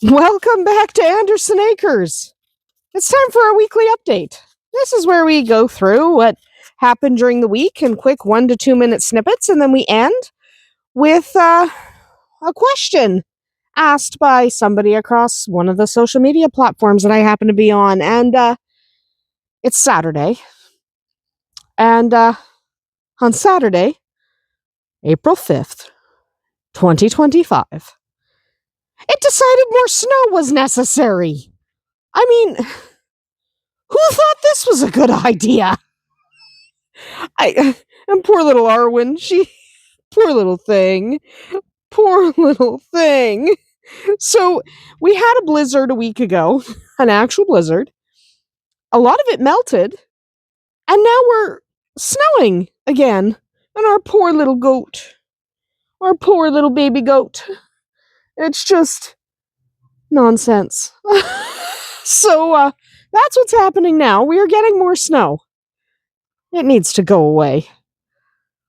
Welcome back to Andersen Acres. It's time for our weekly update. This is where we go through what happened during the week in quick 1 to 2 minute snippets, and then we end with a question asked by somebody across one of the social media platforms that I happen to be on. And it's Saturday. And on Saturday, April 5th, 2025, it decided more snow was necessary. I mean, who thought this was a good idea? And poor little Arwen, poor little thing. So, we had a blizzard a week ago, an actual blizzard. A lot of it melted, and now we're snowing again. And our poor little baby goat. It's just nonsense. So, that's what's happening now. We are getting more snow. It needs to go away.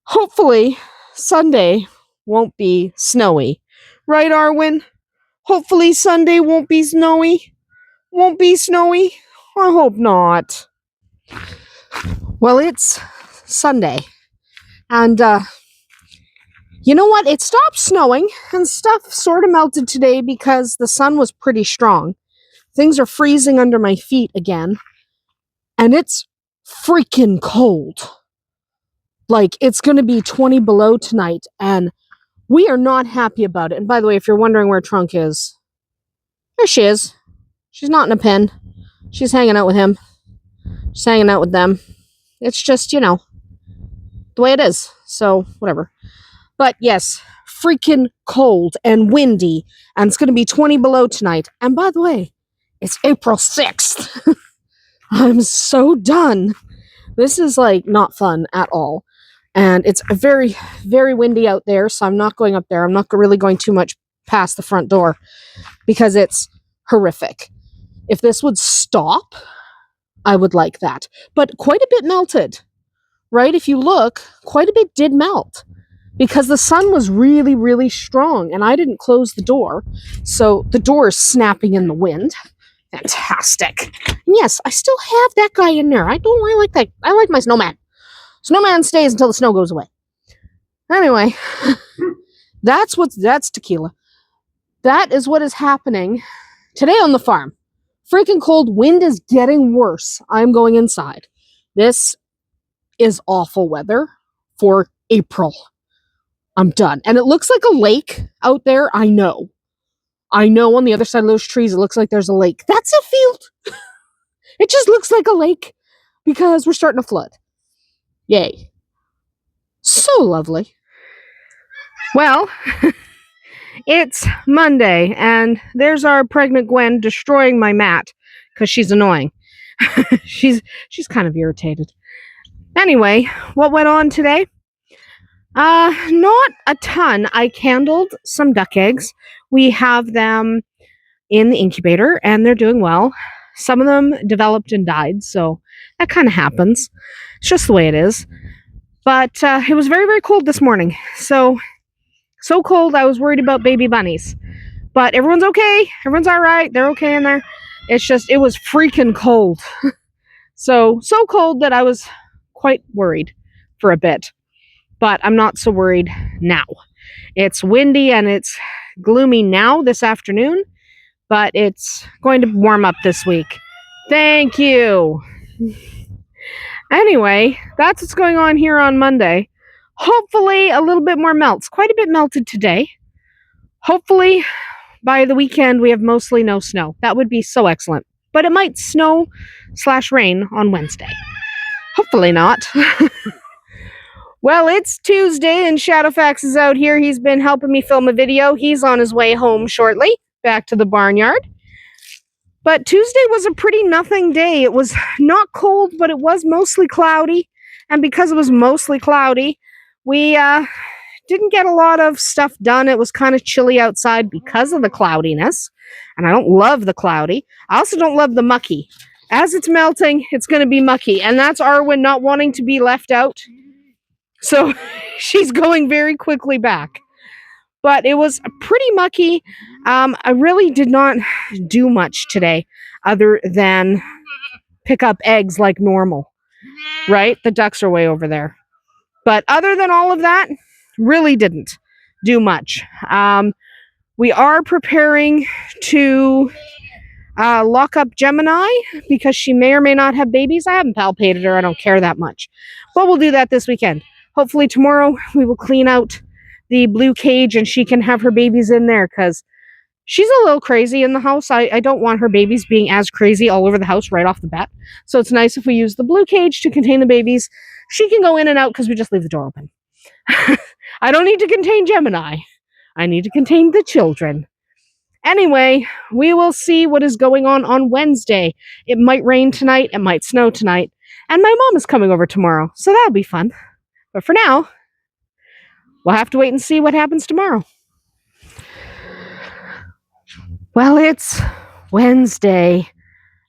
Hopefully, Sunday won't be snowy. Right, Arwen? Hopefully, Sunday won't be snowy. Won't be snowy? I hope not. Well, it's Sunday. And, you know what? It stopped snowing, and stuff sort of melted today because the sun was pretty strong. Things are freezing under my feet again. And it's freaking cold. Like, it's going to be 20 below tonight, and we are not happy about it. And by the way, if you're wondering where Trunk is, there she is. She's not in a pen. She's hanging out with him. She's hanging out with them. It's just, the way it is. So, whatever. But yes, freaking cold and windy, and it's going to be 20 below tonight. And by the way, it's April 6th. I'm so done. This is, not fun at all. And it's very, very windy out there, so I'm not going up there. I'm not really going too much past the front door because it's horrific. If this would stop, I would like that. But quite a bit melted, right? If you look, quite a bit did melt because the sun was really, really strong, and I didn't close the door, so the door is snapping in the wind. Fantastic. And yes, I still have that guy in there. I like that. I like my snowman. Snowman stays until the snow goes away. Anyway, that's tequila. That is what is happening today on the farm. Freaking cold. Wind is getting worse. I'm going inside. This is awful weather for April. I'm done. And it looks like a lake out there. I know on the other side of those trees, it looks like there's a lake. That's a field. It just looks like a lake because we're starting to flood. Yay. So lovely. Well, it's Monday, and there's our pregnant Gwen destroying my mat because she's annoying. She's kind of irritated. Anyway, what went on today? Not a ton. I candled some duck eggs. We have them in the incubator, and they're doing well. Some of them developed and died, so that kind of happens. It's just the way it is. But it was very, very cold this morning. So cold, I was worried about baby bunnies. But everyone's okay. Everyone's all right. They're okay in there. It's just, it was freaking cold. So cold that I was quite worried for a bit. But I'm not so worried now. It's windy and it's gloomy now this afternoon, but it's going to warm up this week. Thank you. Anyway, that's what's going on here on Monday. Hopefully a little bit more melts. Quite a bit melted today. Hopefully by the weekend we have mostly no snow. That would be so excellent. But it might snow/rain on Wednesday. Hopefully not. Well, it's Tuesday and Shadowfax is out here. He's been helping me film a video. He's on his way home shortly, back to the barnyard. But Tuesday was a pretty nothing day. It was not cold, but it was mostly cloudy. And because it was mostly cloudy, we didn't get a lot of stuff done. It was kind of chilly outside because of the cloudiness. And I don't love the cloudy. I also don't love the mucky. As it's melting, it's going to be mucky. And that's Arwen not wanting to be left out. So she's going very quickly back. but it was pretty mucky. I really did not do much today other than pick up eggs like normal, right? The ducks are way over there. But other than all of that, really didn't do much. We are preparing to lock up Gemini because she may or may not have babies. I haven't palpated her. I don't care that much. But we'll do that this weekend. Hopefully tomorrow we will clean out the blue cage and she can have her babies in there because she's a little crazy in the house. I don't want her babies being as crazy all over the house right off the bat. So it's nice if we use the blue cage to contain the babies. She can go in and out because we just leave the door open. I don't need to contain Gemini. I need to contain the children. Anyway, we will see what is going on Wednesday. It might rain tonight. It might snow tonight. And my mom is coming over tomorrow. So that'll be fun. But for now, we'll have to wait and see what happens tomorrow. Well, it's Wednesday.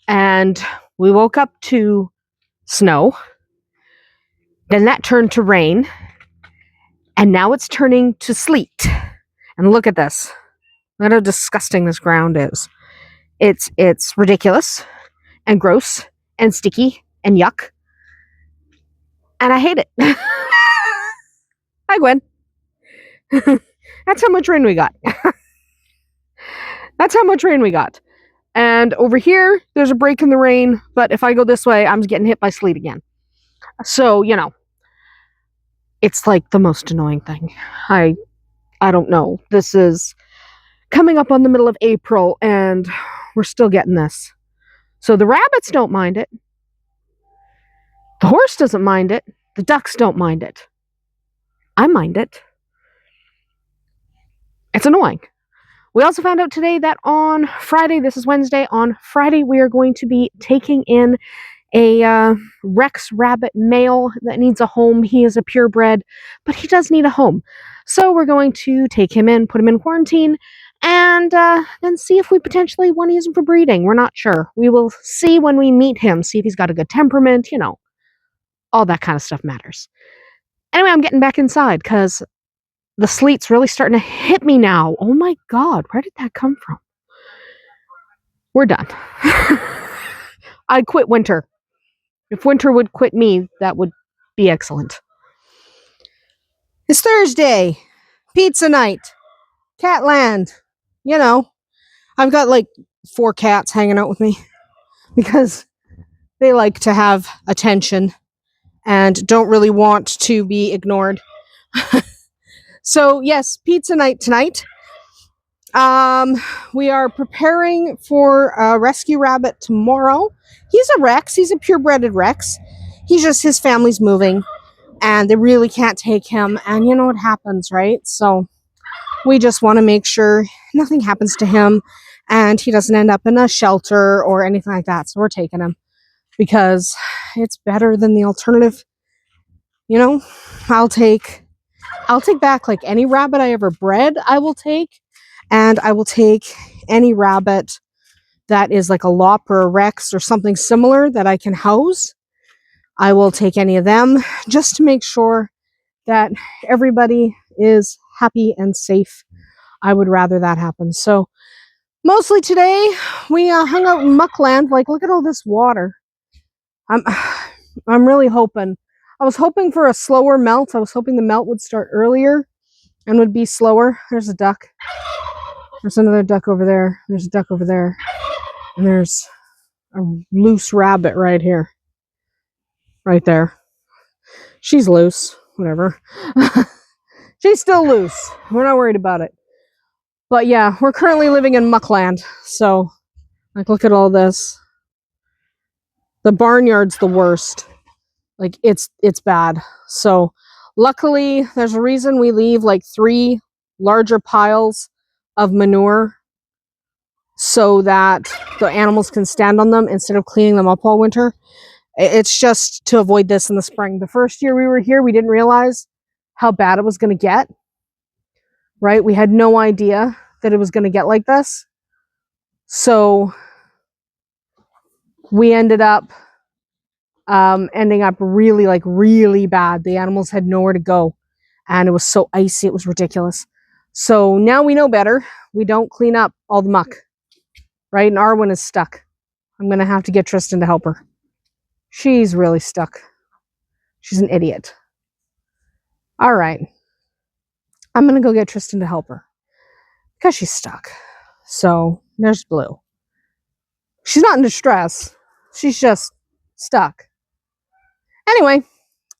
And we woke up to snow. Then that turned to rain. And now it's turning to sleet. And look at this. Look at how disgusting this ground is. It's ridiculous and gross and sticky and yuck. And I hate it. Hi, Gwen. That's how much rain we got. That's how much rain we got. And over here, there's a break in the rain. But if I go this way, I'm getting hit by sleet again. So, you know, it's like the most annoying thing. I don't know. This is coming up on the middle of April and we're still getting this. So the rabbits don't mind it. The horse doesn't mind it. The ducks don't mind it. I mind it. It's annoying. We also found out today that on Friday, this is Wednesday, on Friday we are going to be taking in a Rex rabbit male that needs a home. He is a purebred, but he does need a home. So we're going to take him in, put him in quarantine, and then see if we potentially want to use him for breeding. We're not sure. We will see when we meet him, see if he's got a good temperament, you know. All that kind of stuff matters. Anyway, I'm getting back inside because the sleet's really starting to hit me now. Oh my God, where did that come from? We're done. I quit winter. If winter would quit me, that would be excellent. It's Thursday. Pizza night. Catland. You know, I've got like 4 cats hanging out with me because they like to have attention and don't really want to be ignored. So yes, pizza night tonight. We are preparing for a rescue rabbit tomorrow. He's a Rex. He's a purebred Rex. He's just, his family's moving and they really can't take him. And you know what happens, right? So we just want to make sure nothing happens to him and he doesn't end up in a shelter or anything like that. So we're taking him because it's better than the alternative. You know, I'll take back like any rabbit I ever bred, I will take. And I will take any rabbit that is like a lop or a Rex or something similar that I can house. I will take any of them just to make sure that everybody is happy and safe. I would rather that happen. So mostly today we hung out in muckland. Like, look at all this water. I'm really hoping. I was hoping for a slower melt. I was hoping the melt would start earlier and would be slower. There's a duck. There's another duck over there. There's a duck over there. And there's a loose rabbit right here. Right there. She's loose. Whatever. She's still loose. We're not worried about it. But yeah, we're currently living in muckland. So, like, look at all this. The barnyard's the worst. Like, it's bad. So, luckily, there's a reason we leave like 3 larger piles of manure so that the animals can stand on them instead of cleaning them up all winter. It's just to avoid this in the spring. The first year we were here, we didn't realize how bad it was going to get, right? We had no idea that it was going to get like this. So we ended up really bad. The animals had nowhere to go and it was so icy, it was ridiculous. So now we know better. We don't clean up all the muck, right? And Arwen is stuck. I'm going to have to get Tristan to help her. She's really stuck. She's an idiot. All right. I'm going to go get Tristan to help her because she's stuck. So there's Blue. She's not in distress. She's just stuck. Anyway,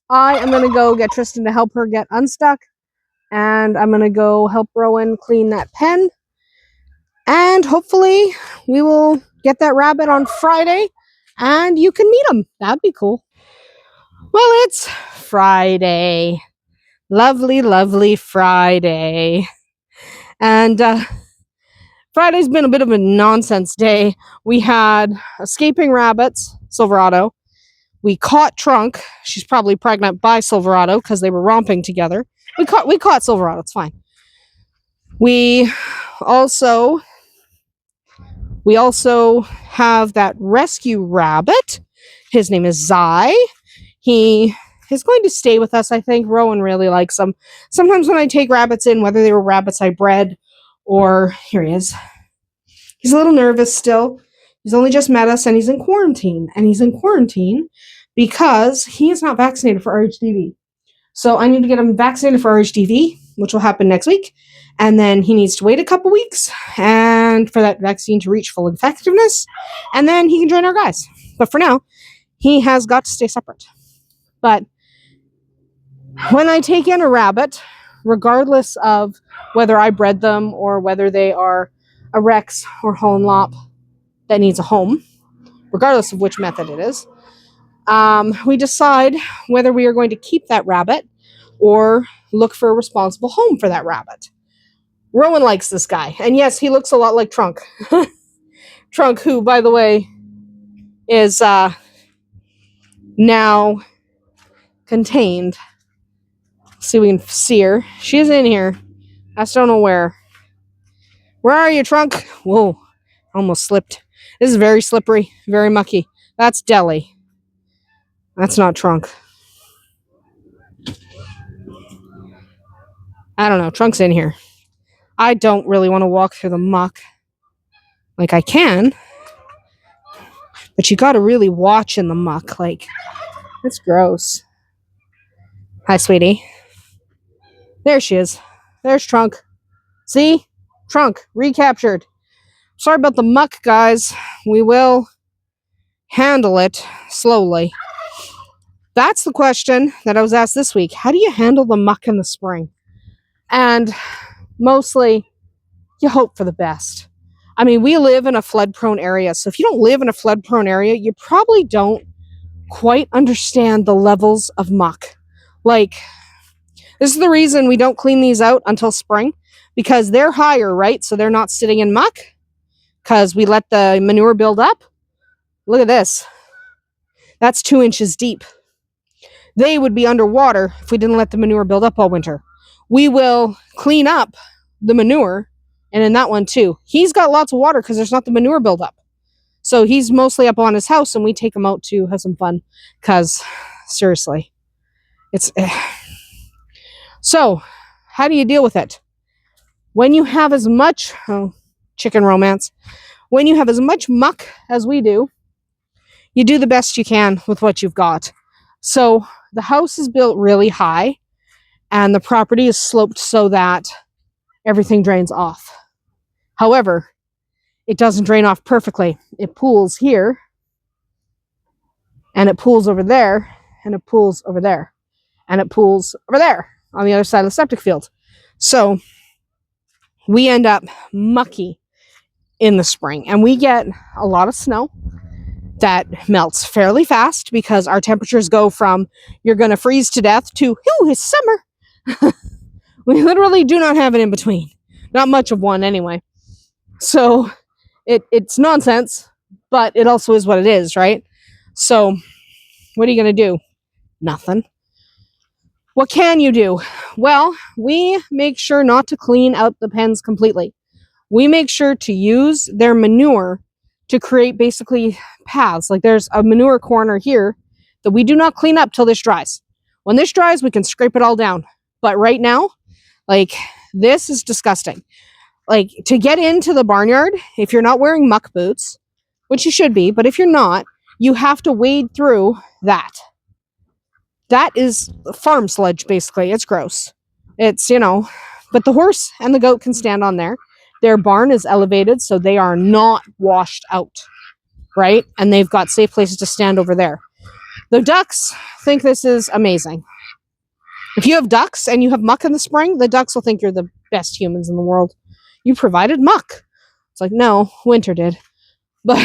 I am going to go get Tristan to help her get unstuck. And I'm going to go help Rowan clean that pen. And hopefully we will get that rabbit on Friday and you can meet him. That'd be cool. Well, it's Friday. Lovely, lovely Friday. And Friday's been a bit of a nonsense day. We had escaping rabbits, Silverado. We caught Trunk. She's probably pregnant by Silverado because they were romping together. We caught Silverado. It's fine. We also have that rescue rabbit. His name is Zai. He is going to stay with us, I think. Rowan really likes him. Sometimes when I take rabbits in, whether they were rabbits I bred or... Here he is. He's a little nervous still. He's only just met us and he's in quarantine. And he's in quarantine because he is not vaccinated for RHDV. So I need to get him vaccinated for RHDV, which will happen next week. And then he needs to wait a couple weeks and for that vaccine to reach full effectiveness. And then he can join our guys. But for now, he has got to stay separate. But when I take in a rabbit, regardless of whether I bred them or whether they are a Rex or Hohenlop that needs a home, regardless of which method it is, we decide whether we are going to keep that rabbit or look for a responsible home for that rabbit. Rowan likes this guy. And yes, he looks a lot like Trunk. Trunk, who, by the way, is now contained. Let's see if we can see her. She's in here. I just don't know where. Where are you, Trunk? Whoa, almost slipped. This is very slippery, very mucky. That's Deli. That's not Trunk. I don't know. Trunk's in here. I don't really want to walk through the muck. Like, I can. But you got to really watch in the muck. Like, it's gross. Hi, sweetie. There she is. There's Trunk. See? Trunk. Recaptured. Sorry about the muck, guys. We will handle it slowly. That's the question that I was asked this week. How do you handle the muck in the spring? And mostly, you hope for the best. I mean, we live in a flood-prone area, so if you don't live in a flood-prone area, you probably don't quite understand the levels of muck. Like, this is the reason we don't clean these out until spring, because they're higher, right? So they're not sitting in muck, because we let the manure build up. Look at this. That's 2 inches deep. They would be underwater if we didn't let the manure build up all winter. We will clean up the manure, and in that one too. He's got lots of water because there's not the manure buildup. So he's mostly up on his house, and we take him out to have some fun because, seriously, it's... So, how do you deal with it? When you have as much... chicken romance. When you have as much muck as we do, you do the best you can with what you've got. So, the house is built really high, and the property is sloped so that everything drains off. However, it doesn't drain off perfectly. It pools here, and it pools over there, and it pools over there, and it pools over there on the other side of the septic field. So we end up mucky in the spring, and we get a lot of snow that melts fairly fast because our temperatures go from you're going to freeze to death to, ooh, it's summer. We literally do not have an in-between. Not much of one anyway. So it's nonsense, but it also is what it is, right? So what are you going to do? Nothing. What can you do? Well, we make sure not to clean out the pens completely. We make sure to use their manure to create basically paths. Like there's a manure corner here that we do not clean up till this dries. When this dries, we can scrape it all down. But right now, like this is disgusting. Like, to get into the barnyard, if you're not wearing muck boots, which you should be, but if you're not, you have to wade through that. That is farm sludge, basically. It's gross. It's, but the horse and the goat can stand on there. Their barn is elevated, so they are not washed out, right? And they've got safe places to stand over there. The ducks think this is amazing. If you have ducks and you have muck in the spring, the ducks will think you're the best humans in the world. You provided muck. It's like, no, winter did. But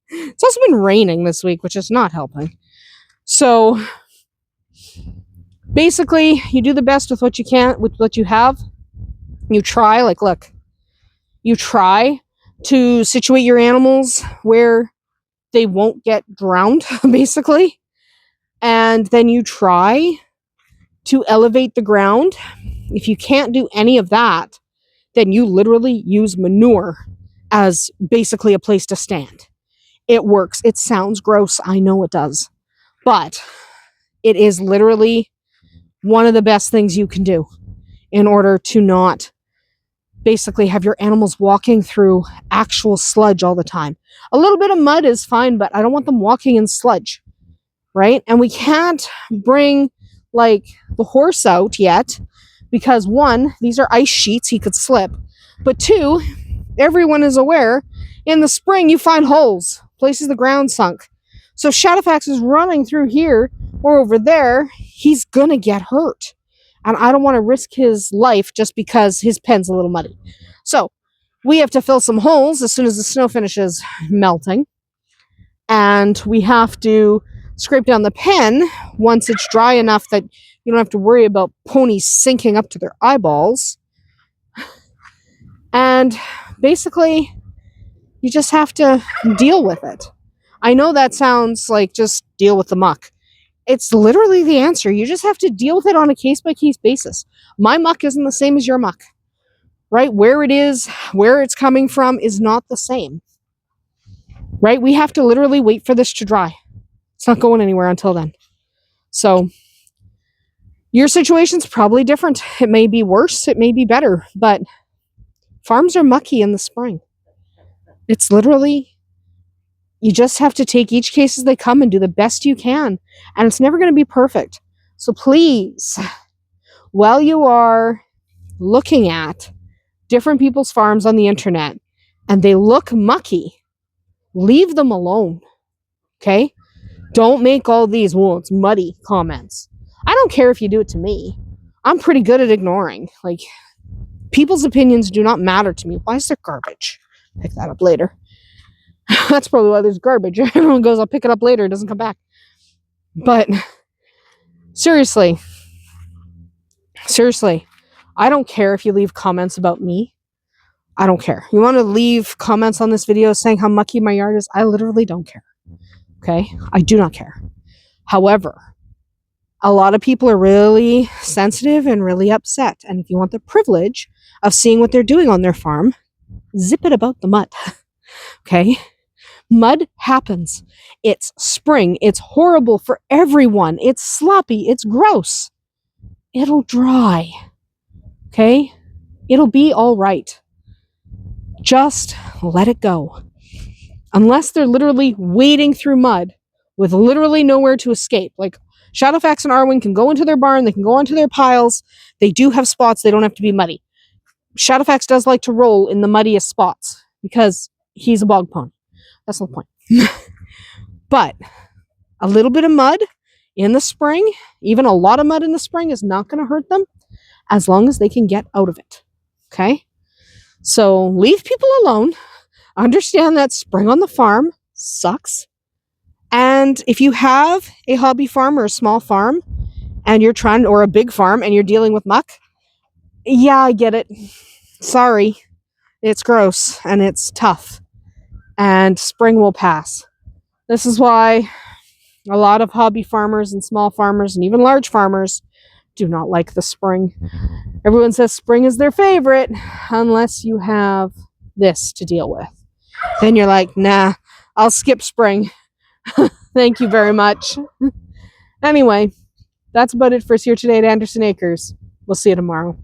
it's also been raining this week, which is not helping. So basically, you do the best with what you can, with what you have. You try, look, you try to situate your animals where they won't get drowned, basically. And then you try to elevate the ground. If you can't do any of that, then you literally use manure as basically a place to stand. It works. It sounds gross. I know it does. But it is literally one of the best things you can do in order to not basically have your animals walking through actual sludge all the time. A little bit of mud is fine, but I don't want them walking in sludge, right? And we can't bring the horse out yet because, one, these are ice sheets, he could slip, but two, everyone is aware in the spring you find holes, places the ground sunk. So Shadowfax is running through here or over there, he's gonna get hurt. And I don't want to risk his life just because his pen's a little muddy. So we have to fill some holes as soon as the snow finishes melting. And we have to scrape down the pen once it's dry enough that you don't have to worry about ponies sinking up to their eyeballs. And basically, you just have to deal with it. I know that sounds like just deal with the muck. It's literally the answer. You just have to deal with it on a case-by-case basis. My muck isn't the same as your muck, right? Where it is, where it's coming from is not the same, right? We have to literally wait for this to dry. It's not going anywhere until then. So your situation's probably different. It may be worse, it may be better, but farms are mucky in the spring. It's literally, you just have to take each case as they come and do the best you can. And it's never going to be perfect. So please, while you are looking at different people's farms on the internet and they look mucky, leave them alone. Okay? Don't make all these, well, it's muddy comments. I don't care if you do it to me. I'm pretty good at ignoring. People's opinions do not matter to me. Why is there garbage? Pick that up later. That's probably why there's garbage. Everyone goes, I'll pick it up later. It doesn't come back. But seriously, I don't care if you leave comments about me. I don't care. You want to leave comments on this video saying how mucky my yard is? I literally don't care. Okay? I do not care. However, a lot of people are really sensitive and really upset. And if you want the privilege of seeing what they're doing on their farm, zip it about the mud. Okay? Mud happens. It's spring. It's horrible for everyone. It's sloppy. It's gross. It'll dry. Okay? It'll be all right. Just let it go. Unless they're literally wading through mud with literally nowhere to escape. Shadowfax and Arwen can go into their barn. They can go onto their piles. They do have spots. They don't have to be muddy. Shadowfax does like to roll in the muddiest spots because he's a bog pony. That's the point. But a little bit of mud in the spring, even a lot of mud in the spring, is not going to hurt them as long as they can get out of it. Okay? So leave people alone. Understand that spring on the farm sucks. And if you have a hobby farm or a small farm and you're trying, or a big farm and you're dealing with muck, yeah, I get it. Sorry. It's gross and it's tough. And spring will pass. This is why a lot of hobby farmers and small farmers and even large farmers do not like the spring. Everyone says spring is their favorite unless you have this to deal with. Then you're like, nah, I'll skip spring. Thank you very much. Anyway, that's about it for us here today at Andersen Acres. We'll see you tomorrow.